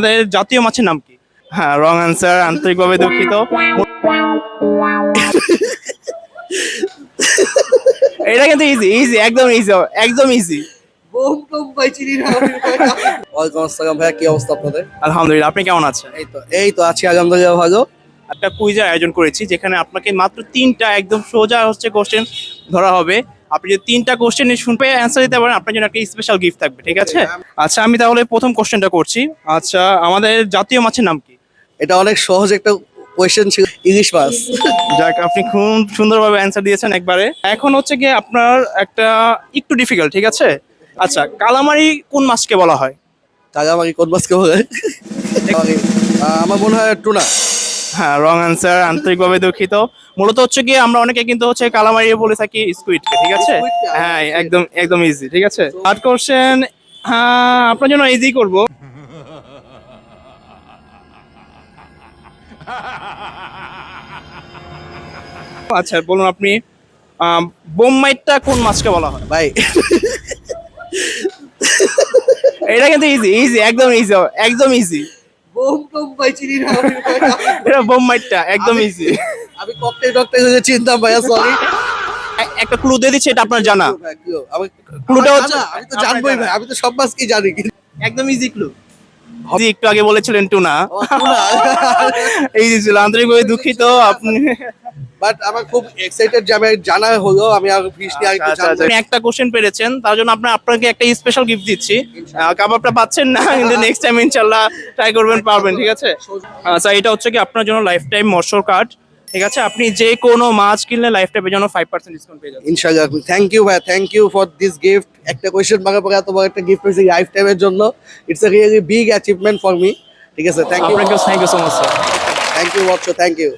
আমাদের জাতীয় মাছের নাম কি? হ্যাঁ, রং অ্যান্সার, আন্তরিকভাবে দুঃখিত। এটা কিন্তু ইজি ইজি, একদম ইজি, একদম ইজি। ওয়ালাইকুম আসসালাম ভাইয়া, কি অবস্থা আপনাদের? আলহামদুলিল্লাহ, আপনি কেমন আছেন? এই তো আছি আলহামদুলিল্লাহ ভালো। একটা কুইজের আয়োজন করেছি যেখানে আপনাকে মাত্র তিনটা একদম সোজা কোশ্চেন ধরা হবে। আপনি যদি তিনটা কোশ্চেন শুনবে অ্যান্সার দিতে পারেন, আপনার জন্য একটা স্পেশাল গিফট থাকবে, ঠিক আছে? আচ্ছা, আমি তাহলে প্রথম কোশ্চেনটা করছি। আচ্ছা, আমাদের জাতীয় মাছের নাম কি? এটা অনেক সহজ একটা কোয়েশ্চেন ছিল, ইলিশ মাছ। যাক, আপনি খুব সুন্দরভাবে অ্যান্সার দিয়েছেন একবারে। এখন হচ্ছে গিয়ে আপনার একটা একটু ডিফিকাল্ট, ঠিক আছে? আচ্ছা, কালামারি কোন মাছকে বলা হয়? কালামারি কোন মাছকে বলে? আমার মনে হয় টুনা। হ্যাঁ, রং অ্যান্সার, আন্তরিকভাবে দুঃখিত। মূলত হচ্ছে গিয়ে আমরা অনেকে কিন্তু হচ্ছে কালামারি বলে থাকি স্কুইডকে, ঠিক আছে? Squid কে? হ্যাঁ, একদম একদম ইজি, ঠিক আছে? থার্ড কোশ্চেন, হ্যাঁ, আপনার জন্য ইজি করব। আচ্ছা, বলুন আপনি, বোমমাইটটা কোন মাছকে বলা হয়? ভাই এটা কিন্তু ইজি ইজি, একদম ইজি, একদম ইজি। এটা বোমমাইটটা একদম ইজি। আমি ককটেল চিনতাম ভাইয়া, সরি। একটা ক্লু দিয়ে দিচ্ছি, এটা আপনার জানা। ক্লুটা Clueটা হচ্ছে হচ্ছে- আমি তো জানবোই ভাই, আমি তো সব মাছ কি জানি কিন্তু একদম ইজি ক্লু। জি, একটু আগে বলেছিলেন টুনা। টুনা। এই ছিল, আন্তরিকভাবে দুঃখিত আপনি। বাট আমার খুব এক্সাইটেড যে আমি জানা হলো, আমি আর ফিশ নিয়ে আরেকটু জানবো। আপনি একটা কোশ্চেন পেরেছেন, তার জন্য আপনাকে একটা স্পেশাল গিফট দিচ্ছি। কাবাবটা পাচ্ছেন না, কিন্তু নেক্সট টাইম ইনশাল্লাহ ট্রাই করবেন, পারবেন, ঠিক আছে? আচ্ছা, এটা হচ্ছে কি আপনার জন্য লাইফ টাইম মৎস্য কার্ড, ঠিক আছে? আপনি যে কোনো মাছ কিনলে লাইফ টাইমের জন্য 5% ডিসকাউন্ট পেয়ে যাবেন। ইনশাআল্লাহ, থ্যাংক ইউ ভাই, thank you for this gift. একটা কোয়েশ্চেন পাওয়ার পরে এত বড় একটা গিফট পেয়েছি লাইফ টাইমের জন্য। It's a really big achievement for me. ঠিক আছে, থ্যাংক ইউ, আপনাকে thank you so much sir. Thank you বৎস, থ্যাংক ইউ।